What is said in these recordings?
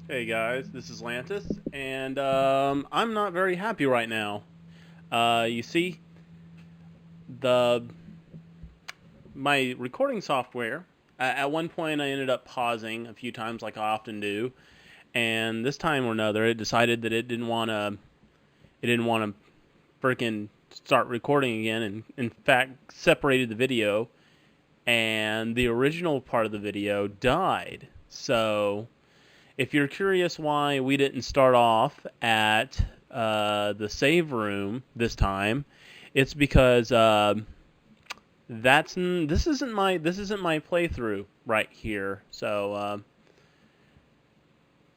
Hey guys, this is Lantis, and I'm not very happy right now. You see, the my recording software. At one point, I ended up pausing a few times, like I often do, and this time or another, it decided that it didn't want to. It didn't want to freaking start recording again, and in fact, separated the video, and the original part of the video died. So if you're curious why we didn't start off at the save room this time, it's because this isn't my playthrough right here. So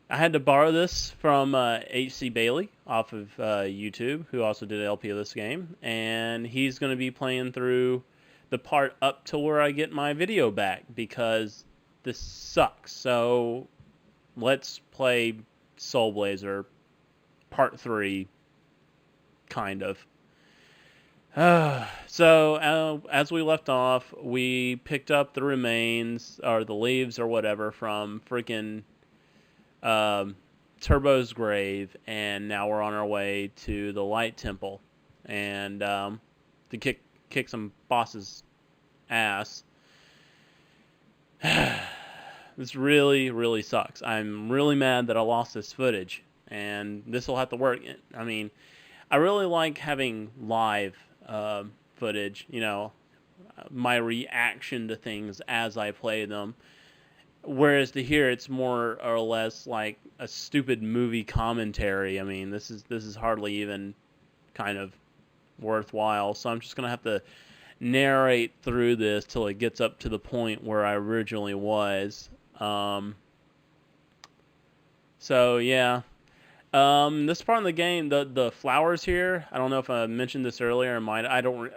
I had to borrow this from HCbailly off of YouTube, who also did an LP of this game, and he's going to be playing through the part up to where I get my video back because this sucks. So let's play Soul Blazer Part 3, kind of. As we left off, we picked up the remains, or the leaves, or whatever, from freaking um, Turbo's grave, and now we're on our way to the Light Temple, and to kick some boss's ass. This really, really sucks. I'm really mad that I lost this footage, and this will have to work. I mean, I really like having live footage, my reaction to things as I play them. Whereas to hear it's more or less like a stupid movie commentary. I mean, this is hardly even kind of worthwhile. So I'm just gonna have to narrate through this till it gets up to the point where I originally was. Um, so yeah, this part of the game, the flowers here. I don't know if I mentioned this earlier. I don't.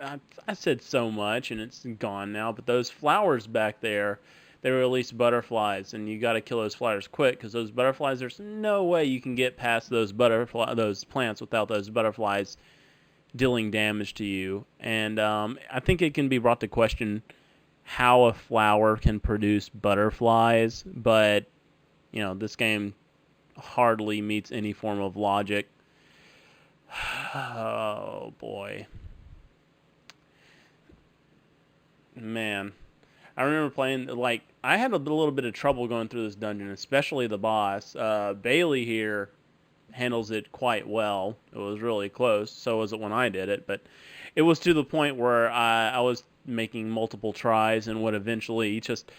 I said so much and it's gone now. But those flowers back there, they release butterflies, and you got to kill those flowers quick because those butterflies. There's no way you can get past those plants without those butterflies dealing damage to you. And I think it can be brought to question how a flower can produce butterflies, but this game hardly meets any form of logic. Oh boy, man. I remember playing, like, I had a little bit of trouble going through this dungeon, especially the boss. Bailey here handles it quite well. It was really close. So was it when I did it, but it was to the point where I was making multiple tries and would eventually just,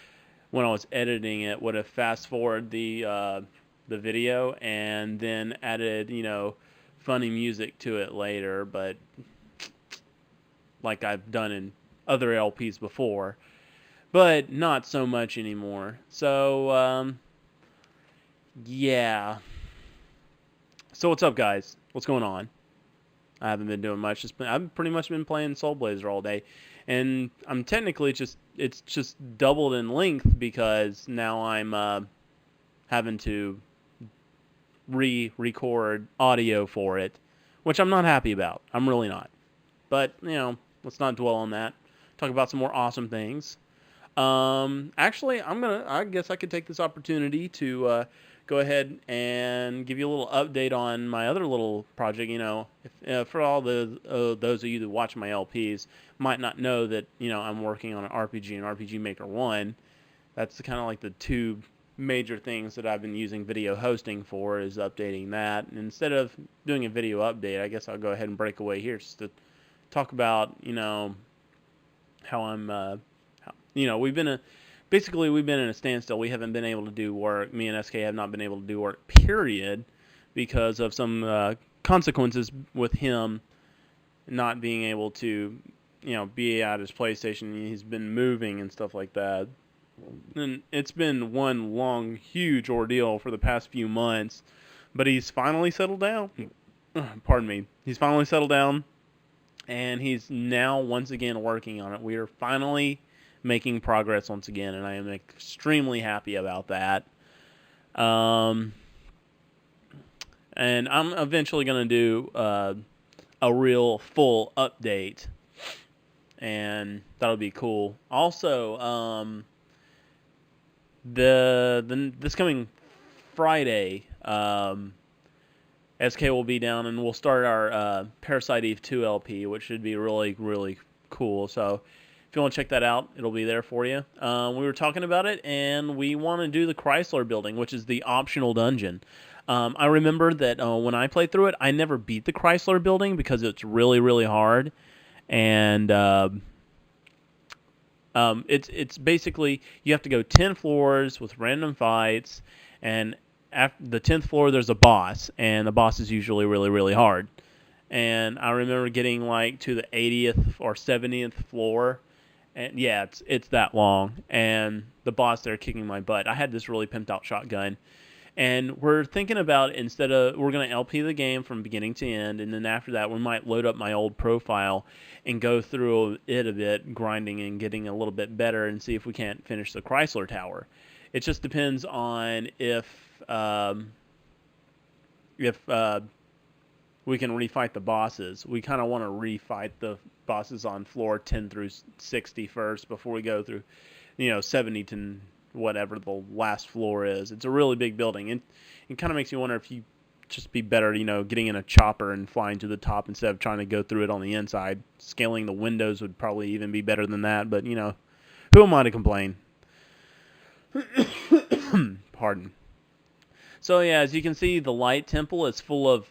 when I was editing it, would have fast forward the video and then added funny music to it later, but like I've done in other LPs before, but not so much anymore. So yeah. So what's up, guys? What's going on? I haven't been doing much. I've pretty much been playing Soul Blazer all day, and I'm technically it's just doubled in length because now I'm having to re-record audio for it, which I'm not happy about. I'm really not. But let's not dwell on that. Talk about some more awesome things. Actually, I guess I could take this opportunity to go ahead and give you a little update on my other little project. For all the those of you that watch my LPs, might not know that I'm working on an RPG and RPG Maker 1. That's kind of like the two major things that I've been using video hosting for, is updating that. And instead of doing a video update, I guess I'll go ahead and break away here just to talk about how I'm we've been we've been in a standstill. We haven't been able to do work. Me and SK have not been able to do work, period, because of some consequences with him not being able to be at his PlayStation. He's been moving and stuff like that, and it's been one long, huge ordeal for the past few months. But he's finally settled down. Pardon me. He's finally settled down, and he's now once again working on it. We are finally making progress once again, and I am extremely happy about that. Um, and I'm eventually going to do a real full update, and that'll be cool. Also, this coming Friday, SK will be down, and we'll start our Parasite Eve 2 LP, which should be really, really cool. So if you want to check that out, it'll be there for you. We were talking about it, and we want to do the Chrysler building, which is the optional dungeon. I remember that when I played through it, I never beat the Chrysler building because it's really, really hard. And it's basically you have to go 10 floors with random fights, and after the 10th floor there's a boss, and the boss is usually really, really hard. And I remember getting like to the 80th or 70th floor, and yeah, it's that long, and the boss there kicking my butt. I had this really pimped out shotgun, and we're thinking about we're going to LP the game from beginning to end, and then after that we might load up my old profile and go through it a bit, grinding and getting a little bit better, and see if we can't finish the Chrysler Tower. It just depends on if we can refight the bosses. We kind of want to refight the bosses on floor 10 through 60 first before we go through, 70 to whatever the last floor is. It's a really big building, and it kind of makes you wonder if you just be better, getting in a chopper and flying to the top instead of trying to go through it on the inside. Scaling the windows would probably even be better than that, but, who am I to complain? Pardon. So, yeah, as you can see, the light temple is full of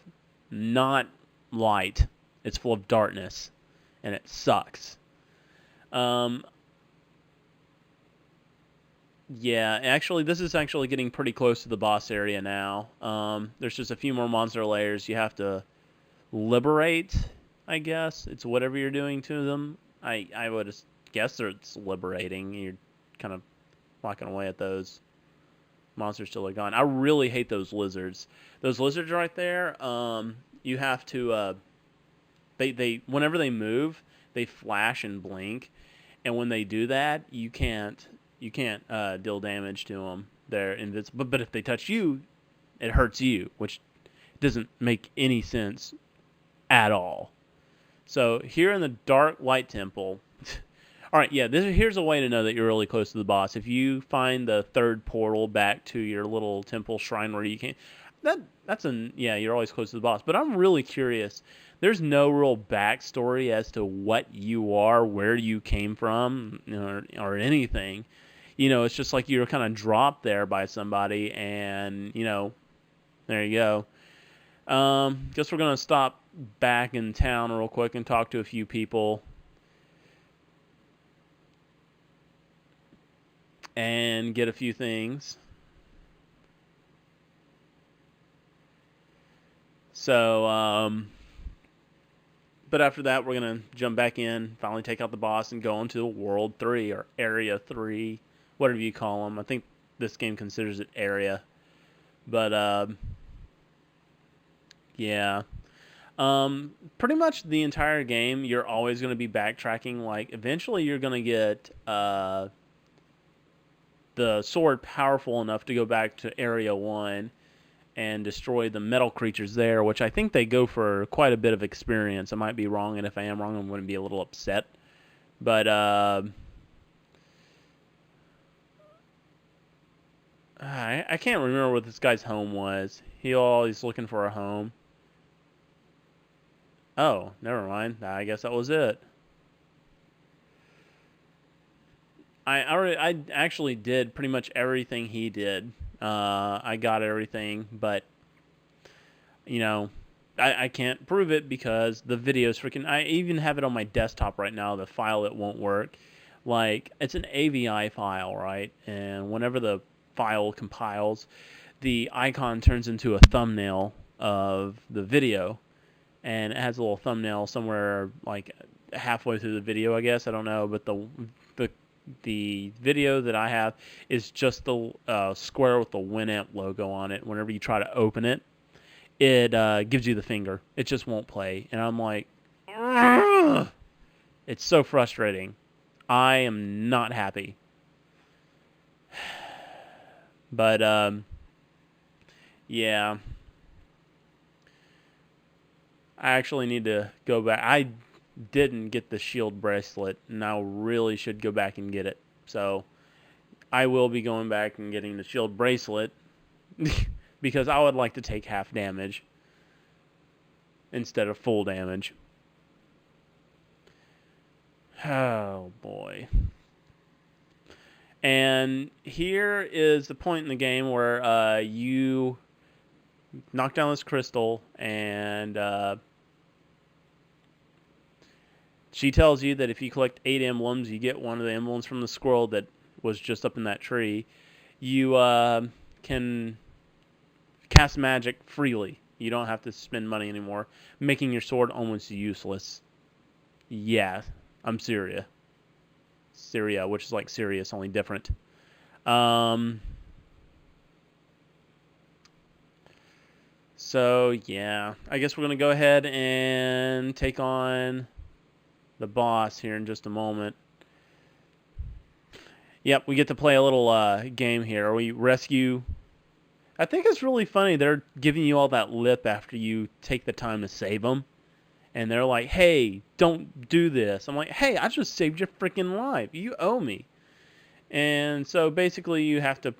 not light. It's full of darkness, and it sucks. Yeah, actually, this is actually getting pretty close to the boss area now. There's just a few more monster layers you have to liberate, I guess. It's whatever you're doing to them. I would guess it's liberating. You're kind of walking away at those monsters till they're gone. I really hate those lizards. Those lizards right there, you have to, they whenever they move, they flash and blink. And when they do that, you can't deal damage to them. They're invincible. But if they touch you, it hurts you, which doesn't make any sense at all. So here in the Dark Light Temple, all right, yeah, here's a way to know that you're really close to the boss. If you find the third portal back to your little temple shrine where you can, you're always close to the boss. But I'm really curious. There's no real backstory as to what you are, where you came from, or anything. It's just like you're kind of dropped there by somebody, and, there you go. Guess we're going to stop back in town real quick and talk to a few people. And get a few things. So, but after that, we're going to jump back in, finally take out the boss, and go into World 3, or Area 3, whatever you call them. I think this game considers it Area. But, yeah. Pretty much the entire game, you're always going to be backtracking. Like, eventually you're going to get, the sword powerful enough to go back to Area 1 and destroy the metal creatures there, which I think they go for quite a bit of experience. I might be wrong, and if I am wrong, I'm going to be a little upset. But, I can't remember what this guy's home was. He always looking for a home. Oh, never mind. I guess that was it. I actually did pretty much everything he did. I got everything, but I can't prove it because the video's freaking. I even have it on my desktop right now. The file it won't work. Like, it's an AVI file, right? And whenever the file compiles, the icon turns into a thumbnail of the video, and it has a little thumbnail somewhere like halfway through the video, I guess. I don't know, but the video that I have is just the square with the Winamp logo on it. Whenever you try to open it, it gives you the finger. It just won't play. And I'm like, ugh! It's so frustrating. I am not happy. But, yeah. I actually need to go back. I didn't get the shield bracelet, and I really should go back and get it. So I will be going back and getting the shield bracelet. because I would like to take half damage instead of full damage. Oh, boy. And here is the point in the game where you knock down this crystal, and she tells you that if you collect 8 emblems, you get one of the emblems from the squirrel that was just up in that tree. You can cast magic freely. You don't have to spend money anymore, making your sword almost useless. Yeah, I'm Syria. Syria, which is like Sirius, only different. So, yeah. I guess we're going to go ahead and take on the boss here in just a moment. Yep, we get to play a little game here. We rescue... I think it's really funny. They're giving you all that lip after you take the time to save them. And they're like, hey, don't do this. I'm like, hey, I just saved your freaking life. You owe me. And so basically you have to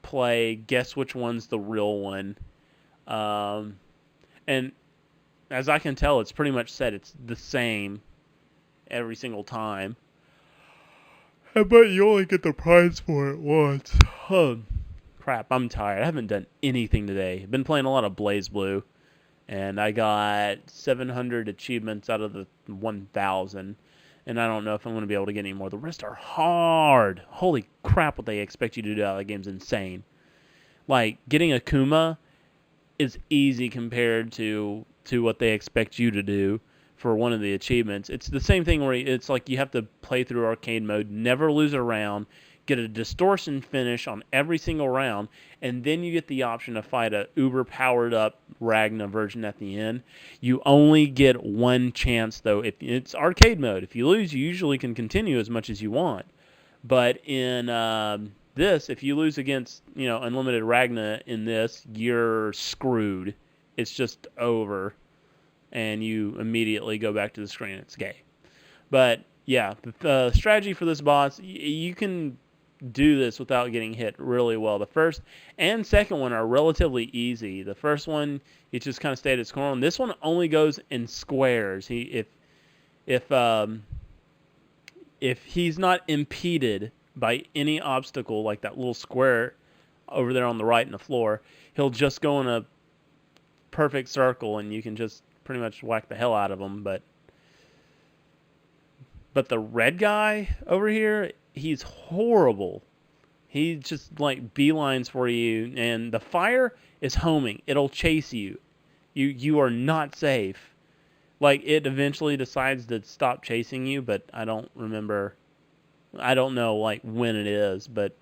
play guess which one's the real one. And as I can tell, it's pretty much said it's the same every single time. But you only get the prize for it once. Oh, crap, I'm tired. I haven't done anything today. I've been playing a lot of BlazBlue. And I got 700 achievements out of the 1,000. And I don't know if I'm going to be able to get any more. The rest are hard. Holy crap, what they expect you to do out of the game's insane. Like, getting a Kuma is easy compared to what they expect you to do for one of the achievements. It's the same thing where it's like you have to play through arcade mode, never lose a round, get a distortion finish on every single round, and then you get the option to fight a uber powered up Ragna version at the end. You only get one chance though. If it's arcade mode, if you lose, you usually can continue as much as you want. But in this, if you lose against unlimited Ragna in this, you're screwed. It's just over, and you immediately go back to the screen. It's gay. But yeah, the strategy for this boss, you can do this without getting hit really well. The first and second one are relatively easy. The first one, you just kind of stay at its corner. And this one only goes in squares. If he's not impeded by any obstacle, like that little square over there on the right in the floor, he'll just go in a perfect circle, and you can just pretty much whack the hell out of him. But the red guy over here, he's horrible. He just like beelines for you, and the fire is homing. It'll chase you. You are not safe. Like, it eventually decides to stop chasing you, but I don't remember. I don't know like when it is, but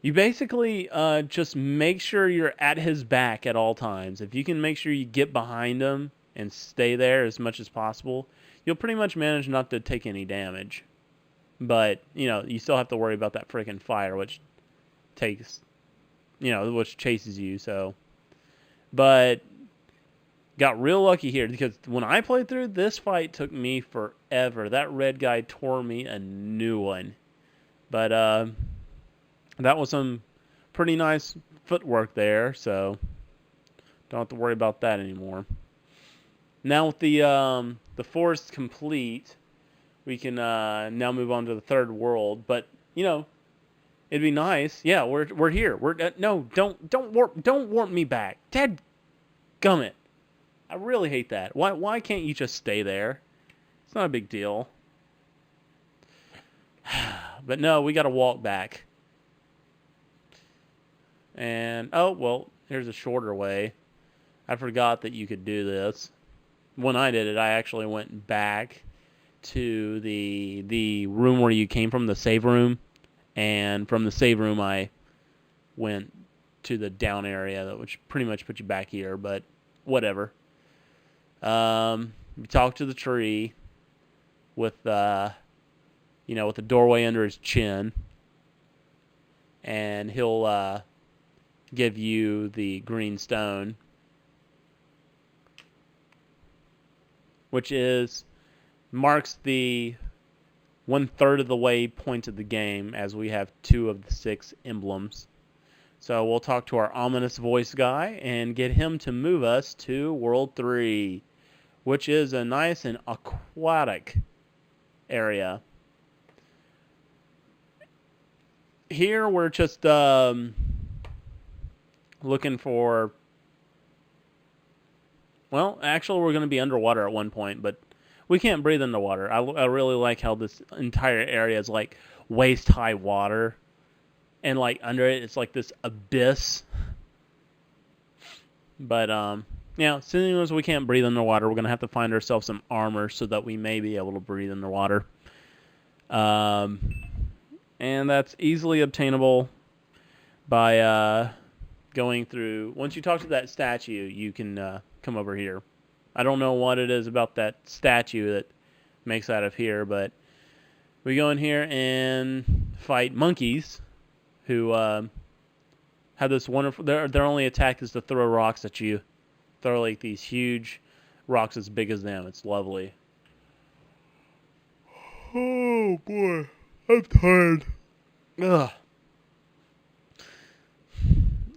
you basically just make sure you're at his back at all times. If you can make sure you get behind him and stay there as much as possible, you'll pretty much manage not to take any damage. But, you still have to worry about that freaking fire, which which chases you, so. But got real lucky here, because when I played through, this fight took me forever. That red guy tore me a new one. But that was some pretty nice footwork there, so don't have to worry about that anymore. Now with the forest complete, we can now move on to the third world. But it'd be nice. Yeah, we're here. No, don't warp me back. Dad, gummit. I really hate that. Why can't you just stay there? It's not a big deal. But no, we got to walk back. And oh well, here's a shorter way. I forgot that you could do this. When I did it, I actually went back to the room where you came from, the save room, and from the save room I went to the down area, which pretty much put you back here, but whatever. You talk to the tree with with the doorway under his chin, and he'll give you the green stone, which marks the 1/3 of the way point of the game, as we have 2 of the 6 emblems. So we'll talk to our ominous voice guy and get him to move us to World 3, which is a nice and aquatic area. Here we're just looking for... Well, actually we're going to be underwater at one point, but we can't breathe underwater. I really like how this entire area is like waist-high water. And like under it, it's like this abyss. But yeah, seeing as we can't breathe underwater, we're gonna have to find ourselves some armor so that we may be able to breathe underwater. And that's easily obtainable by going through. Once you talk to that statue, you can come over here. I don't know what it is about that statue that makes out of here, but we go in here and fight monkeys. Who have this wonderful... Their only attack is to throw rocks at you. Throw like these huge rocks as big as them. It's lovely. Oh boy, I'm tired. Ugh.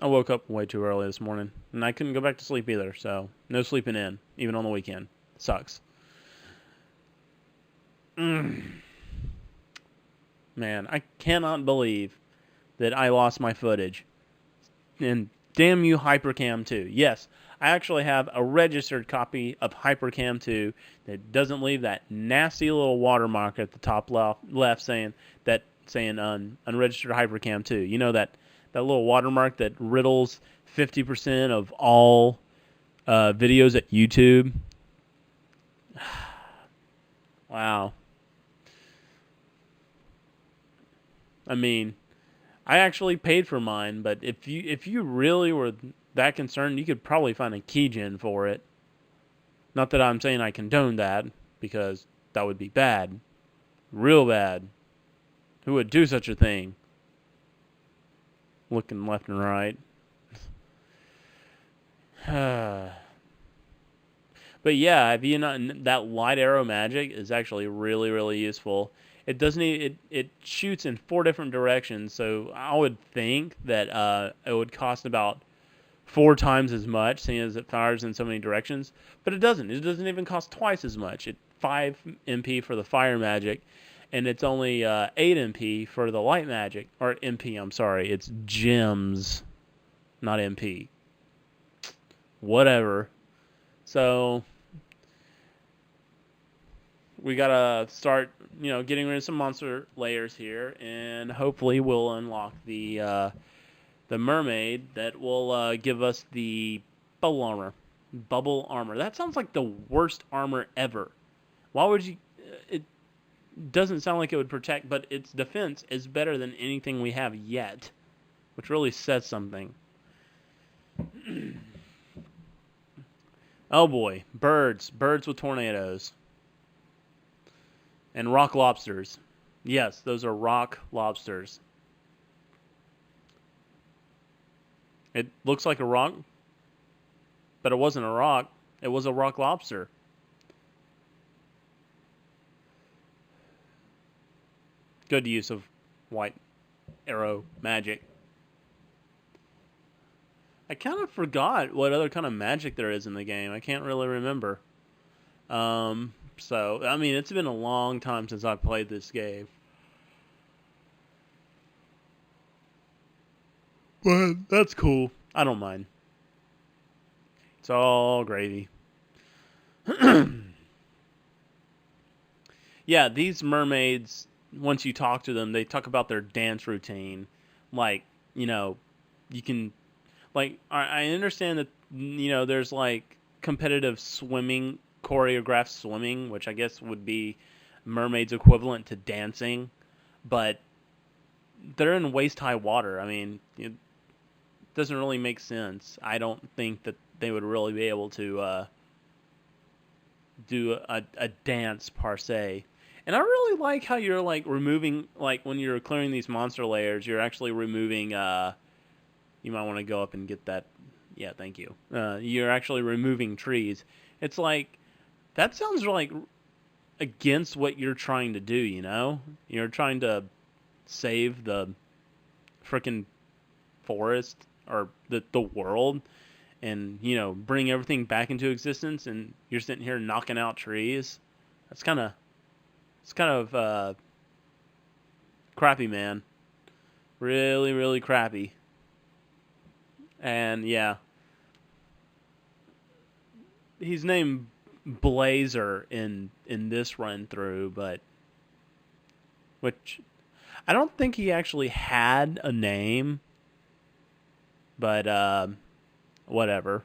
I woke up way too early this morning, and I couldn't go back to sleep either. So no sleeping in, even on the weekend. Sucks. Man, I cannot believe that I lost my footage. And damn you, Hypercam 2. Yes, I actually have a registered copy of Hypercam 2 that doesn't leave that nasty little watermark at the top left saying unregistered Hypercam 2. You know that little watermark that riddles 50% of all videos at YouTube? Wow. I mean, I actually paid for mine, but if you really were that concerned, you could probably find a keygen for it. Not that I'm saying I condone that, because that would be bad. Real bad. Who would do such a thing? Looking left and right. But yeah, if you know, that light arrow magic is actually really, really useful. It doesn't. It shoots in 4 different directions, so I would think that it would cost about 4 times as much, seeing as it fires in so many directions. But it doesn't. It doesn't even cost twice as much. It's 5 MP for the fire magic, and it's only 8 MP for the light magic. Or MP, I'm sorry. It's gems, not MP. Whatever. So we gotta start, getting rid of some monster layers here, and hopefully we'll unlock the mermaid that will give us the bubble armor. Bubble armor. That sounds like the worst armor ever. Why would you? It doesn't sound like it would protect, but its defense is better than anything we have yet, which really says something. Oh boy, birds with tornadoes. And rock lobsters. Yes, those are rock lobsters. It looks like a rock, but it wasn't a rock. It was a rock lobster. Good use of white arrow magic. I kind of forgot what other kind of magic there is in the game. I can't really remember. So, I mean, it's been a long time since I played this game. But that's cool. I don't mind. It's all gravy. Yeah, these mermaids, once you talk to them, they talk about their dance routine. Like, you can... Like, I understand that, there's, like, competitive swimming, choreographed swimming, which I guess would be mermaids equivalent to dancing, but they're in waist-high water. I mean, it doesn't really make sense. I don't think that they would really be able to do a dance, per se. And I really like how you're, like, removing, like, when you're clearing these monster layers, you're actually removing, you might want to go up and get that. Yeah, thank you. You're actually removing trees. It's like, that sounds like against what you're trying to do, You're trying to save the frickin' forest or the world and, you know, bring everything back into existence, and you're sitting here knocking out trees. It's kind of crappy, man. Really, really crappy. And yeah, he's named Blazer in this run through, but which I don't think he actually had a name, but whatever.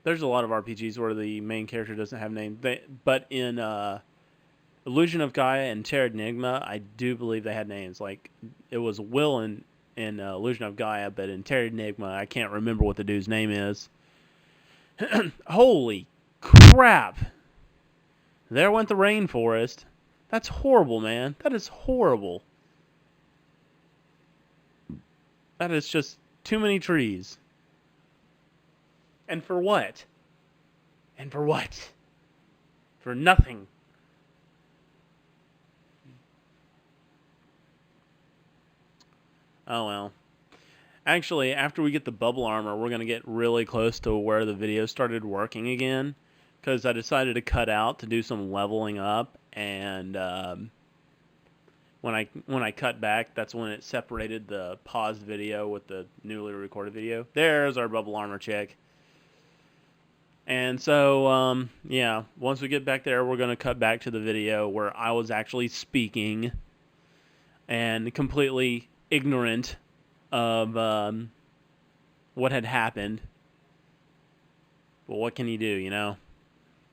There's a lot of RPGs where the main character doesn't have a name, but in Illusion of Gaia and Terra Enigma, I do believe they had names. Like, it was Will in Illusion of Gaia, but in Terra Enigma, I can't remember what the dude's name is. Holy crap! There went the rainforest. That's horrible, man. That is horrible. That is just too many trees. And for what? And for what? For nothing. Oh well. Actually, after we get the bubble armor, we're going to get really close to where the video started working again. Because I decided to cut out to do some leveling up. And when I cut back, that's when it separated the paused video with the newly recorded video. There's our bubble armor check. And so, yeah, once we get back there, we're going to cut back to the video where I was actually speaking and completely ignorant of what had happened. But what can you do, you know?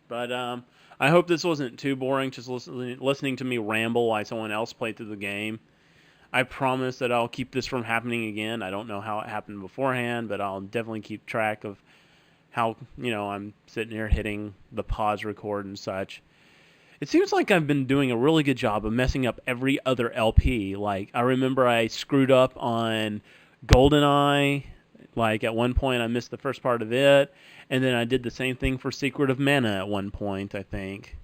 But I hope this wasn't too boring, just listening to me ramble while someone else played through the game. I promise that I'll keep this from happening again. I don't know how it happened beforehand, but I'll definitely keep track of how, you know, I'm sitting here hitting the pause record and such. It seems like I've been doing a really good job of messing up every other LP. Like, I remember I screwed up on GoldenEye. Like, at one point I missed the first part of it. And then I did the same thing for Secret of Mana at one point, I think.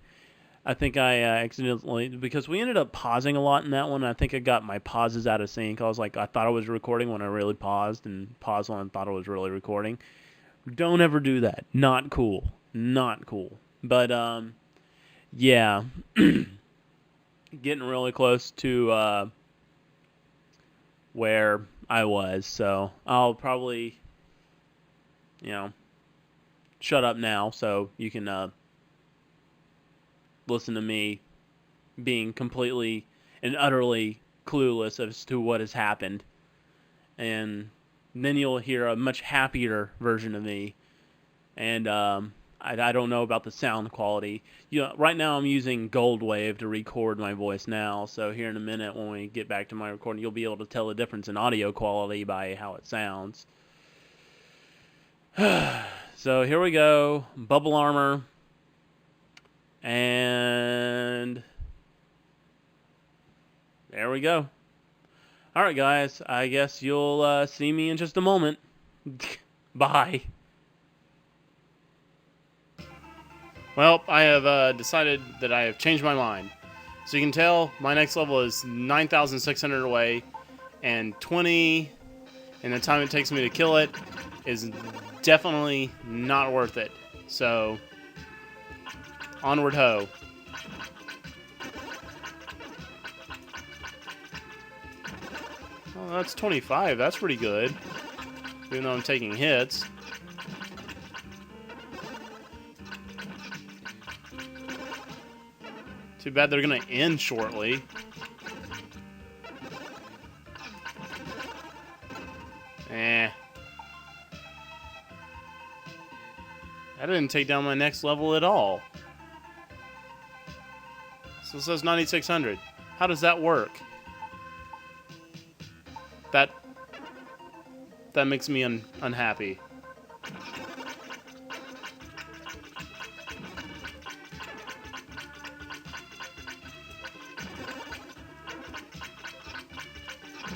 I think I accidentally, because we ended up pausing a lot in that one. I think I got my pauses out of sync. I was like, I thought I was recording when I really paused, and paused when I thought I was really recording. Don't ever do that. Not cool. Not cool. But, yeah. Getting really close to where I was. So I'll probably, you know, shut up now so you can listen to me being completely and utterly clueless as to what has happened. And then you'll hear a much happier version of me. And I don't know about the sound quality. You know, right now I'm using Gold Wave to record my voice now. So here in a minute when we get back to my recording, you'll be able to tell the difference in audio quality by how it sounds. So here we go. Bubble armor. And there we go. Alright, guys. I guess you'll see me in just a moment. Bye. Well, I have decided that I have changed my mind. So you can tell my next level is 9,600 away, and 20, and the time it takes me to kill it is definitely not worth it. So, onward ho. Well, that's 25. That's pretty good. Even though I'm taking hits. Too bad they're going to end shortly. That didn't take down my next level at all. So it says 9,600. How does that work? That makes me unhappy.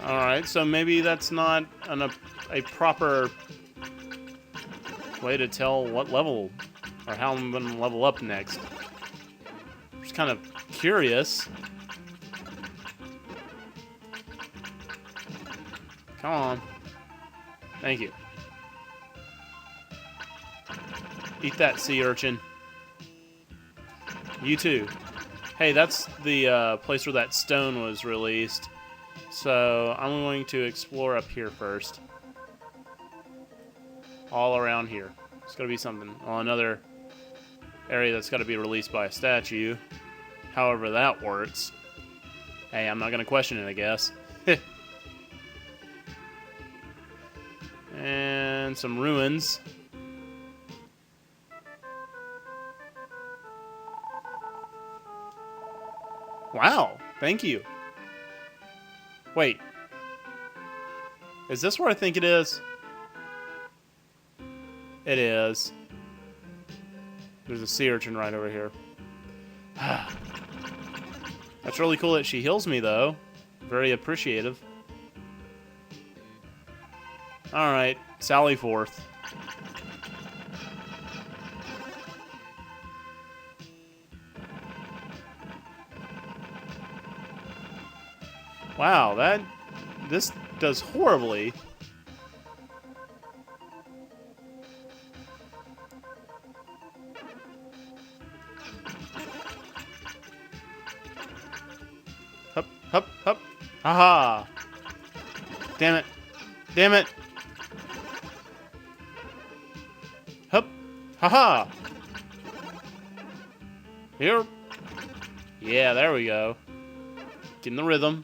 Alright, so maybe that's not a proper way to tell what level or how I'm going to level up next. Just kind of curious. Come on. Thank you. Eat that, sea urchin. You too. Hey, that's the place where that stone was released. So I'm going to explore up here first. All around here. It's got to be something. Well, another area that's got to be released by a statue. However that works. Hey, I'm not going to question it, I guess. And some ruins. Wow, thank you. Wait. Is this where I think it is? It is. There's a sea urchin right over here. That's really cool that she heals me, though. Very appreciative. Alright, sally forth. Wow, this does horribly. Hup, hup, hup. Aha! Damn it. Damn it. Hup. Haha! Here. Yeah, there we go. Get in the rhythm.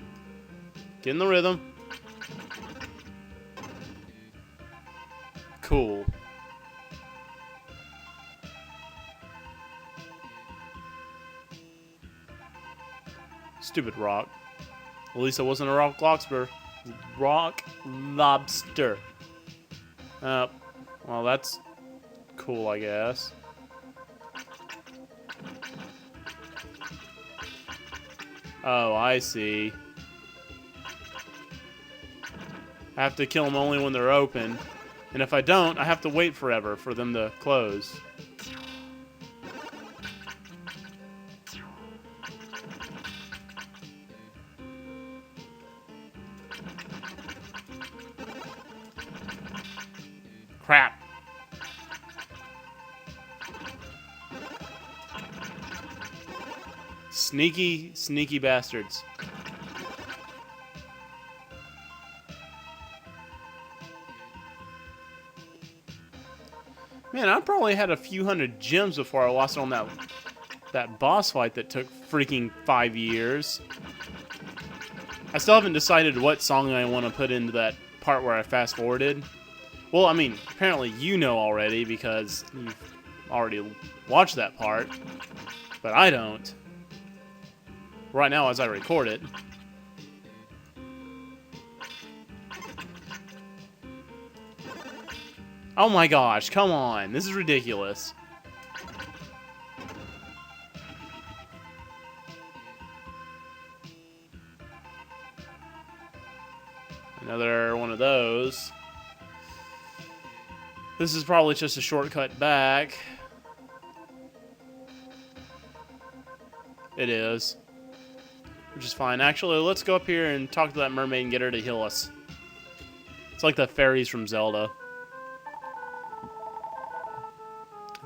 Get in the rhythm. Cool. Stupid rock. At least it wasn't a rock lobster. Rock lobster. Well, that's cool, I guess. Oh, I see. I have to kill them only when they're open. And if I don't, I have to wait forever for them to close. Crap. Sneaky, sneaky bastards. Man, I probably had a few hundred gems before I lost it on that boss fight that took freaking 5 years. I still haven't decided what song I want to put into that part where I fast forwarded. Well, I mean, apparently you know already because you've already watched that part, but I don't. Right now as I record it. Oh my gosh, come on. This is ridiculous. Another one of those. This is probably just a shortcut back. It is. Which is fine. Actually, let's go up here and talk to that mermaid and get her to heal us. It's like the fairies from Zelda.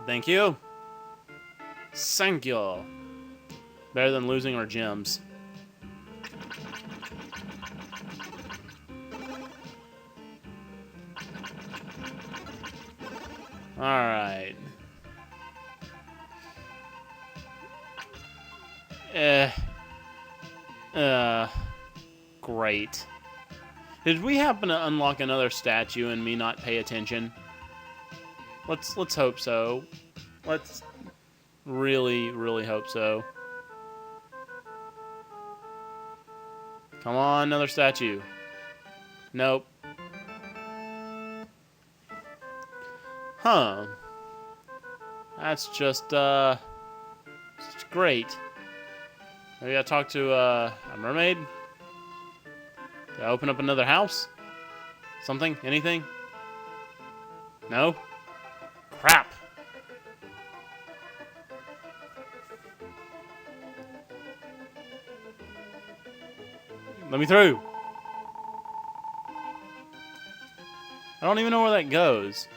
Thank you. Thank you. Better than losing our gems. Alright. Great. Did we happen to unlock another statue and me not pay attention? Let's hope so. Let's really, really hope so. Come on, another statue. Nope. Huh. That's just great. Maybe I talk to a mermaid? Did I open up another house? Something? Anything? No? Crap. Let me through. I don't even know where that goes.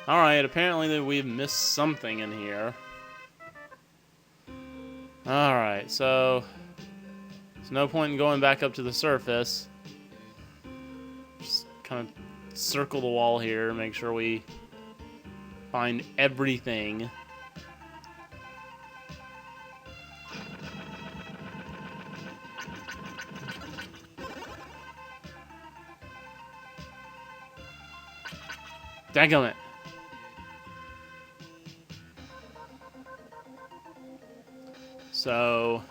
Alright, apparently we've missed something in here. Alright, so there's no point in going back up to the surface. Just kind of circle the wall here, make sure we find everything. Daggum. So,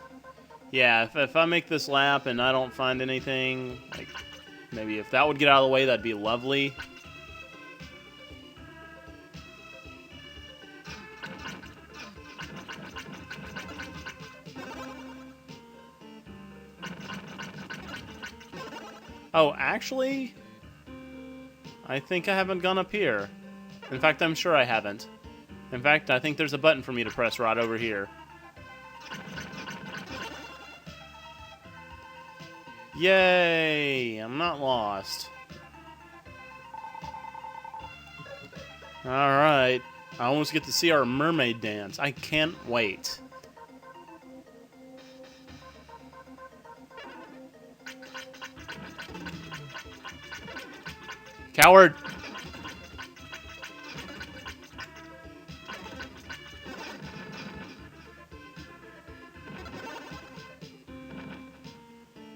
yeah, if I make this lap and I don't find anything, like, maybe if that would get out of the way, that'd be lovely. Oh, actually, I think I haven't gone up here. In fact, I'm sure I haven't. In fact, I think there's a button for me to press right over here. Yay! I'm not lost. Alright. I almost get to see our mermaid dance. I can't wait. Coward!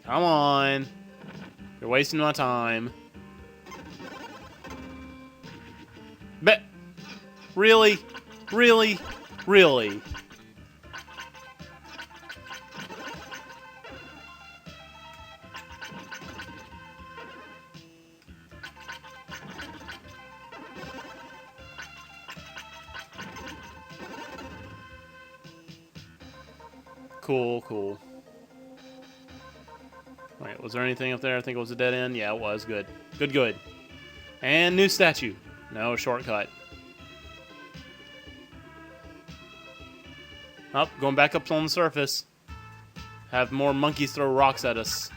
Come on. You're wasting my time. But really? Really? Really? Cool, cool. Wait, was there anything up there? I think it was a dead end. Yeah, it was. Good. Good, good. And new statue. No shortcut. Up, going back up on the surface. Have more monkeys throw rocks at us.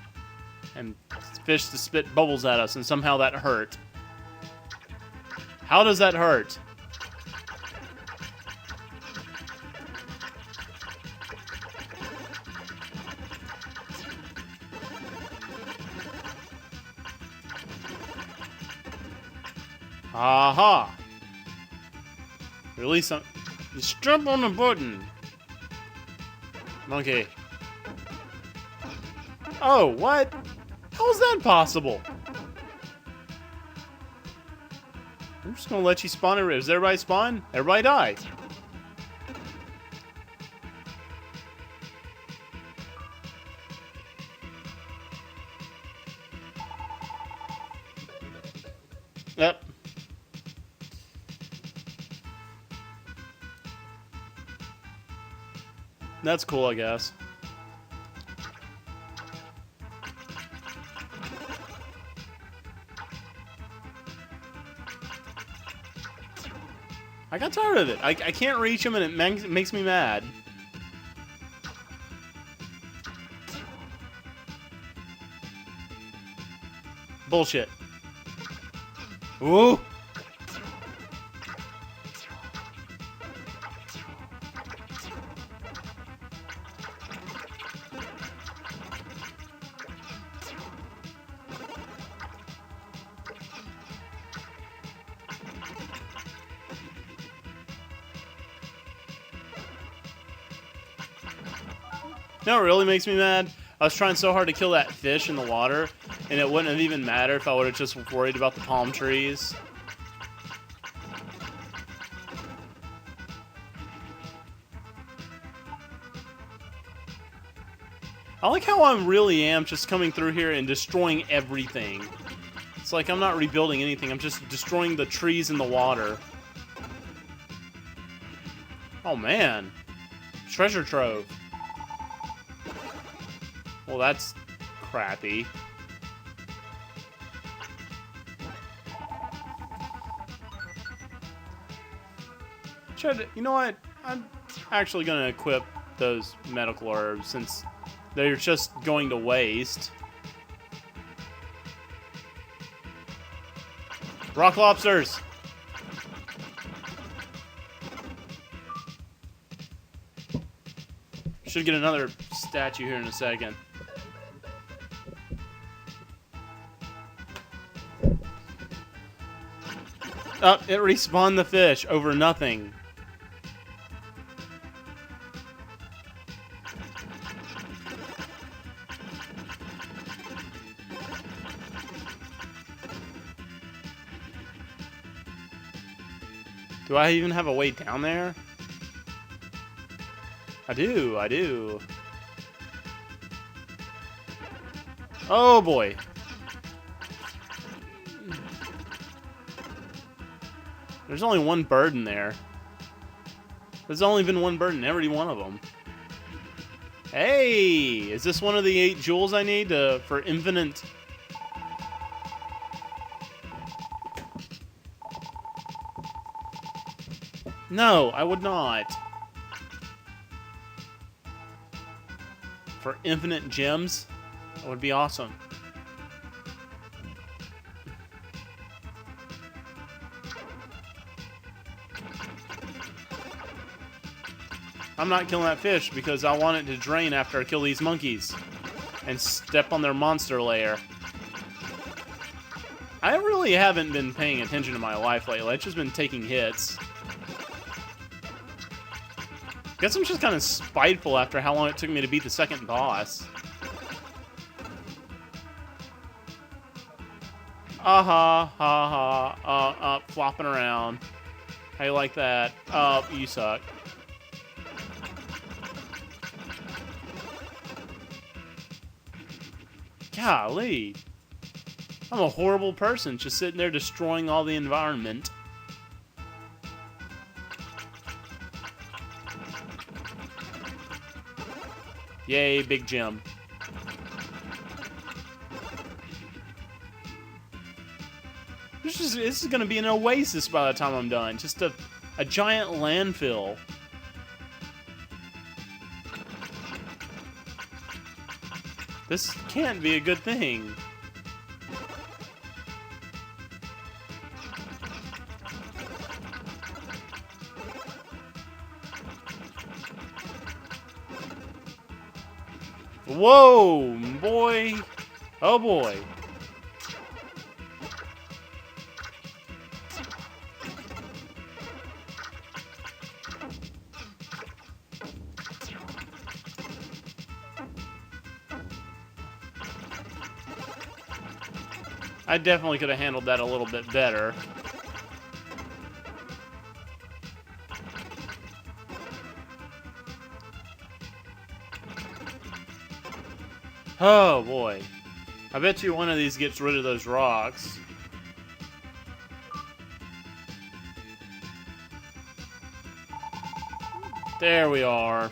And fish to spit bubbles at us, and somehow that hurt. How does that hurt? Aha! Release some. Just jump on the button. Monkey. Oh, what? How is that possible? I'm just gonna let you spawn. Does everybody spawn? Everybody die. Yep. That's cool, I guess. I got tired of it. I can't reach him, and it makes me mad. Bullshit. Ooh. You know what really makes me mad? I was trying so hard to kill that fish in the water, and it wouldn't have even mattered if I would have just worried about the palm trees. I like how I really am just coming through here and destroying everything. It's like I'm not rebuilding anything, I'm just destroying the trees in the water. Oh man. Treasure trove. Well, that's crappy. You know what? I'm actually going to equip those medical herbs since they're just going to waste. Rock lobsters! Should get another statue here in a second. Oh, it respawned the fish over nothing. Do I even have a way down there? I do. Oh boy. There's only one bird in there. There's only been one bird in every one of them. Hey! Is this one of the 8 jewels I need for infinite... No, I would not. For infinite gems? That would be awesome. I'm not killing that fish because I want it to drain after I kill these monkeys and step on their monster lair. I really haven't been paying attention to my life lately. I've just been taking hits. Guess I'm just kind of spiteful after how long it took me to beat the second boss. Flopping around. How you like that? You suck. Golly. I'm a horrible person just sitting there destroying all the environment. Yay, big gem. This is going to be an oasis by the time I'm done. Just a giant landfill. This can't be a good thing. Whoa, boy. Oh, boy. I definitely could have handled that a little bit better. Oh, boy. I bet you one of these gets rid of those rocks. There we are.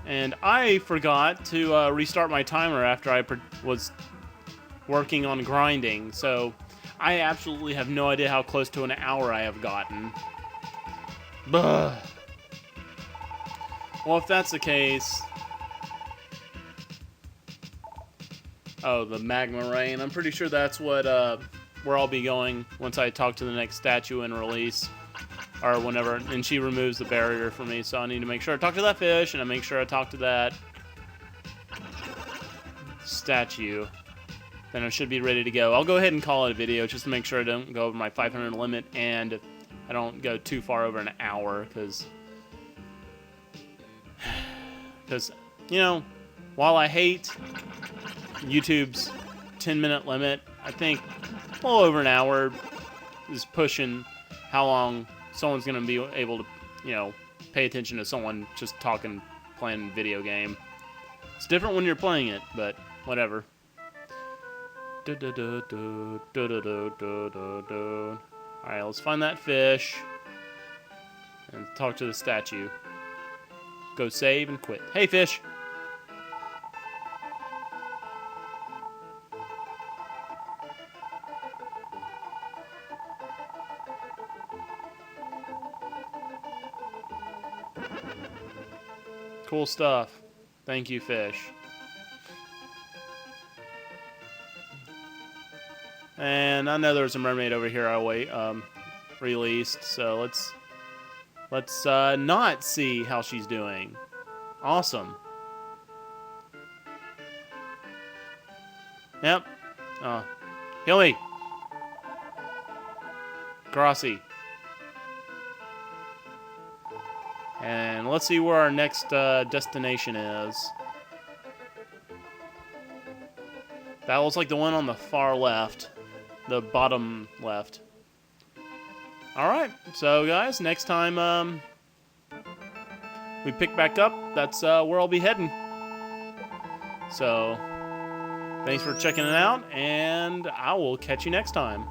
And I forgot to restart my timer after I was working on grinding, so I absolutely have no idea how close to an hour I have gotten. Bah. Well, if that's the case... Oh, the magma rain. I'm pretty sure that's what where I'll be going once I talk to the next statue and release. Or whenever, and she removes the barrier for me, so I need to make sure I talk to that fish, and I make sure I talk to that statue. Then I should be ready to go. I'll go ahead and call it a video, just to make sure I don't go over my 500 limit, and I don't go too far over an hour, because, you know, while I hate YouTube's 10-minute limit, I think a little over an hour is pushing how long someone's going to be able to, you know, pay attention to someone just talking, playing a video game. It's different when you're playing it, but whatever. Alright, let's find that fish. And talk to the statue. Go save and quit. Hey, fish! Cool stuff. Thank you, fish. And I know there's a mermaid over here I released, so let's not see how she's doing. Awesome. Yep. Kill me. Crossy. And let's see where our next destination is. That looks like the one on the far left. The bottom left. Alright, so guys, next time we pick back up, that's where I'll be heading. So, thanks for checking it out, and I will catch you next time.